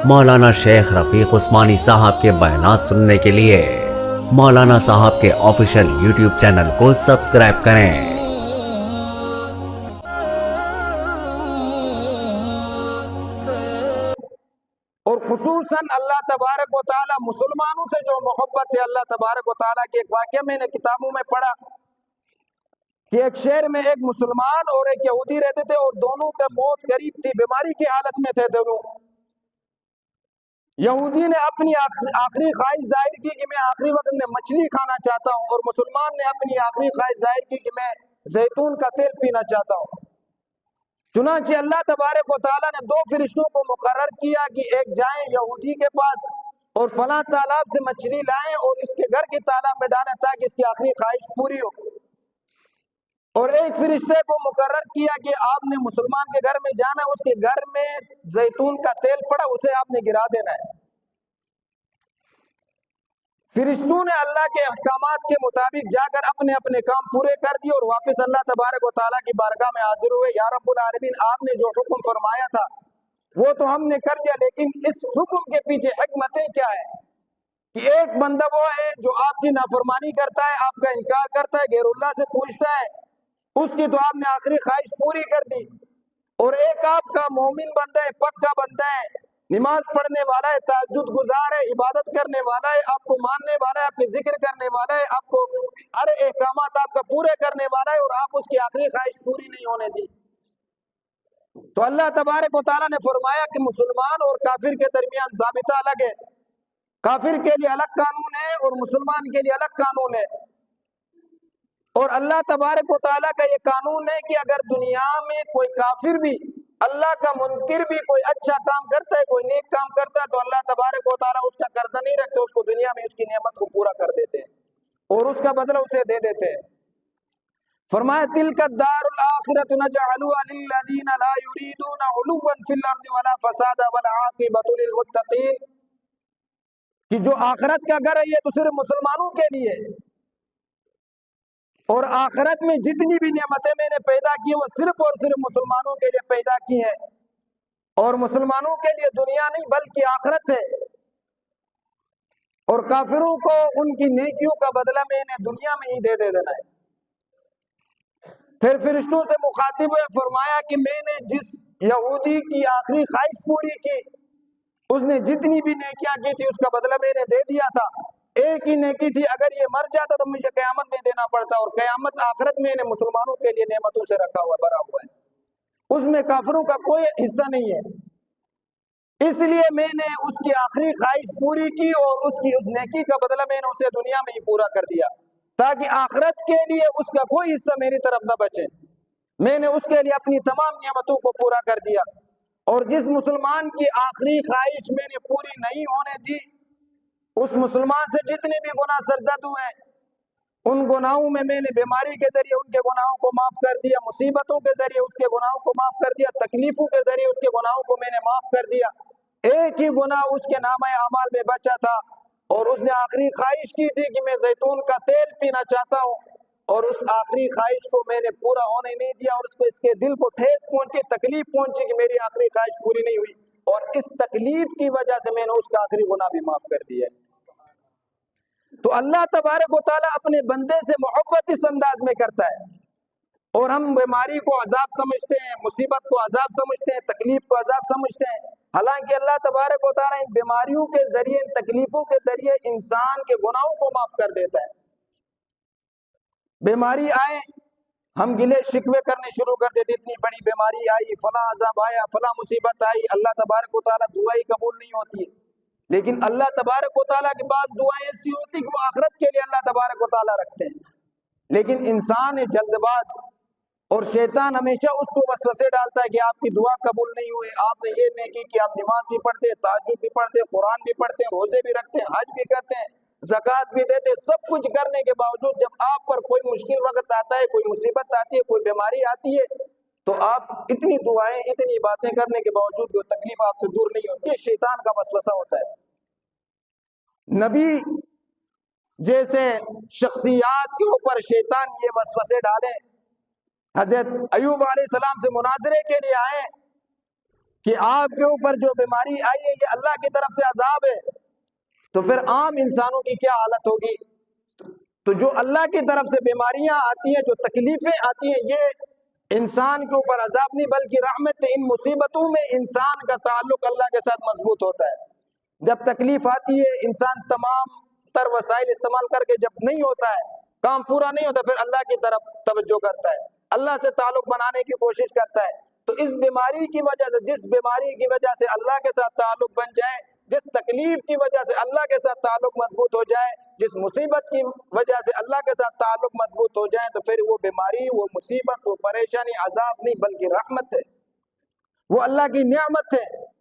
مولانا شیخ رفیق عثمانی صاحب کے بیانات سننے کے لیے مولانا صاحب کے آفیشیل یوٹیوب چینل کو سبسکرائب کریں۔ اور خصوصاً اللہ تبارک و تعالیٰ مسلمانوں سے جو محبت ہے، اللہ تبارک و تعالیٰ کی ایک واقعہ میں نے کتابوں میں پڑھا کہ ایک شہر میں ایک مسلمان اور ایک یہودی رہتے تھے، اور دونوں کی موت قریب تھی، بیماری کی حالت میں تھے دونوں۔ یہودی نے اپنی آخری خواہش ظاہر کی کہ میں آخری وقت میں مچھلی کھانا چاہتا ہوں، اور مسلمان نے اپنی آخری خواہش ظاہر کی کہ میں زیتون کا تیل پینا چاہتا ہوں۔ چنانچہ اللہ تبارک و تعالیٰ نے دو فرشتوں کو مقرر کیا کہ ایک جائیں یہودی کے پاس اور فلاں تالاب سے مچھلی لائیں اور اس کے گھر کے تالاب میں ڈالیں تاکہ اس کی آخری خواہش پوری ہو، اور ایک فرشتے کو مقرر کیا کہ آپ نے مسلمان کے گھر میں جانا ہے، اس کے گھر میں زیتون کا تیل پڑا، اسے آپ نے گرا دینا ہے۔ فرشتوں نے اللہ کے احکامات کے مطابق جا کر اپنے اپنے کام پورے کر دیے اور واپس اللہ تبارک و تعالیٰ کی بارگاہ میں حاضر ہوئے۔ یا رب العالمین، آپ نے جو حکم فرمایا تھا وہ تو ہم نے کر دیا، لیکن اس حکم کے پیچھے حکمتیں کیا ہے کہ ایک بندہ وہ ہے جو آپ کی نافرمانی کرتا ہے، آپ کا انکار کرتا ہے، غیر اللہ سے پوچھتا ہے، اس کی تو آپ نے آخری خواہش پوری کر دی، اور ایک آپ کا مومن بندہ ہے، پکا بندہ ہے، نماز پڑھنے والا ہے، تہجد گزار ہے، عبادت کرنے والا ہے، آپ کو ماننے والا ہے، آپ کے ذکر کرنے والا ہے، آپ کو ہر احکامات آپ کا پورے کرنے والا ہے، اور آپ اس کی آخری خواہش پوری نہیں ہونے دی۔ تو اللہ تبارک و تعالیٰ نے فرمایا کہ مسلمان اور کافر کے درمیان ضابطہ الگ ہے، کافر کے لیے الگ قانون ہے اور مسلمان کے لیے الگ قانون ہے۔ اور اللہ تبارک و تعالیٰ کا یہ قانون ہے کہ اگر دنیا میں کوئی کافر بھی، اللہ کا منکر بھی کوئی اچھا کام کرتا ہے، کوئی نیک کام کرتا ہے، تو اللہ تبارک و تعالیٰ اس کا قرضہ نہیں رکھتے، اس کو دنیا میں اس کی نعمت کو پورا کر دیتے ہیں اور اس کا بدلہ اسے دے دیتے ہیں۔ فرمایا تلک الدار الآخرۃ نجعلها للذین لا یریدون علوا فی الارض ولا فسادا والعاقبۃ للمتقین، کہ جو آخرت کا گھر ہے یہ تو صرف مسلمانوں کے لیے، اور آخرت میں جتنی بھی نعمتیں میں نے پیدا کی وہ صرف اور صرف مسلمانوں کے لیے پیدا کی ہیں، اور مسلمانوں کے لیے دنیا نہیں بلکہ آخرت ہے، اور کافروں کو ان کی نیکیوں کا بدلہ میں نے دنیا میں ہی دے دینا ہے۔ پھر فرشتوں سے مخاطب ہوئے، فرمایا کہ میں نے جس یہودی کی آخری خواہش پوری کی، اس نے جتنی بھی نیکیاں کی تھی اس کا بدلہ میں نے دے دیا تھا، ایک ہی نیکی تھی، اگر یہ مر جاتا تو مجھے قیامت میں دینا پڑتا، اور قیامت آخرت میں نے مسلمانوں کے لیے نعمتوں سے رکھا ہوا بھرا ہوا ہے، اس میں کافروں کا کوئی حصہ نہیں ہے، اس لیے میں نے اس کی آخری خواہش پوری کی اور اس کی اس نیکی کا بدلہ میں نے اسے دنیا میں ہی پورا کر دیا، تاکہ آخرت کے لیے اس کا کوئی حصہ میری طرف نہ بچے۔ میں نے اس کے لیے اپنی تمام نعمتوں کو پورا کر دیا، اور جس مسلمان کی آخری خواہش میں نے پوری نہیں ہونے دی، اس مسلمان سے جتنے بھی گناہ سرزد ہوئے ان گناہوں میں نے بیماری کے ذریعے ان کے گناہوں کو معاف کر دیا، مصیبتوں کے ذریعے اس کے گناہوں کو معاف کر دیا، تکلیفوں کے ذریعے اس کے گناہوں کو میں نے معاف کر دیا۔ ایک ہی گناہ اس کے نامہ اعمال میں بچا تھا، اور اس نے آخری خواہش کی تھی کہ میں زیتون کا تیل پینا چاہتا ہوں، اور اس آخری خواہش کو میں نے پورا ہونے نہیں دیا، اور اس کے دل کو ٹھیس پہنچی، تکلیف پہنچی کہ میری آخری خواہش پوری نہیں ہوئی، اور اس تکلیف کی وجہ سے میں نے اس کا آخری گناہ بھی معاف کر دیا۔ تو اللہ تبارک و تعالیٰ اپنے بندے سے محبت اس انداز میں کرتا ہے، اور ہم بیماری کو عذاب سمجھتے ہیں، مصیبت کو عذاب سمجھتے ہیں، تکلیف کو عذاب سمجھتے ہیں، حالانکہ اللہ تبارک و تعالیٰ ان بیماریوں کے ذریعے، ان تکلیفوں کے ذریعے انسان کے گناہوں کو معاف کر دیتا ہے۔ بیماری آئے ہم گلے شکوے کرنے شروع کر دیتے، اتنی بڑی بیماری آئی، فلاں عذاب آیا، فلاں مصیبت آئی، اللہ تبارک و تعالیٰ دعائی قبول نہیں ہوتی ہے، لیکن اللہ تبارک و تعالیٰ کے بعض دعائیں ایسی ہوتی کہ وہ آخرت کے لیے اللہ تبارک و تعالیٰ رکھتے ہیں، لیکن انسان ہے جلد باز، اور شیطان ہمیشہ اس کو وسوسے ڈالتا ہے کہ آپ کی دعا قبول نہیں ہوئی، آپ نے یہ نہیں کی کہ آپ نماز بھی پڑھتے ہیں، تہجد بھی پڑھتے ہیں، قرآن بھی پڑھتے ہیں، روزے بھی رکھتے ہیں، حج بھی کرتے ہیں، زکوٰۃ بھی دیتے ہیں، سب کچھ کرنے کے باوجود جب آپ پر کوئی مشکل وقت آتا ہے، کوئی مصیبت آتی ہے، کوئی بیماری آتی ہے، تو آپ اتنی دعائیں، اتنی باتیں کرنے کے باوجود وہ تکلیف آپ سے دور نہیں ہوتی، یہ شیطان کا وسوسہ ہوتا ہے۔ نبی جیسے شخصیات کے اوپر شیطان یہ وسوسے ڈالے، حضرت ایوب علیہ السلام سے مناظرے کے لیے آئے، کہ آپ کے اوپر جو بیماری آئی ہے یہ اللہ کی طرف سے عذاب ہے، تو پھر عام انسانوں کی کیا حالت ہوگی؟ تو جو اللہ کی طرف سے بیماریاں آتی ہیں، جو تکلیفیں آتی ہیں، یہ انسان کے اوپر عذاب نہیں بلکہ رحمت ہے۔ ان مصیبتوں میں انسان کا تعلق اللہ کے ساتھ مضبوط ہوتا ہے۔ جب تکلیف آتی ہے، انسان تمام تر وسائل استعمال کر کے جب نہیں ہوتا ہے، کام پورا نہیں ہوتا، پھر اللہ کی طرف توجہ کرتا ہے، اللہ سے تعلق بنانے کی کوشش کرتا ہے۔ تو اس بیماری کی وجہ سے، جس بیماری کی وجہ سے اللہ کے ساتھ تعلق بن جائے، جس تکلیف کی وجہ سے اللہ کے ساتھ تعلق مضبوط ہو جائے، جس مصیبت کی وجہ سے اللہ کے ساتھ تعلق مضبوط ہو جائے، تو پھر وہ بیماری، وہ مصیبت، وہ پریشانی عذاب نہیں بلکہ رحمت ہے، وہ اللہ کی نعمت ہے۔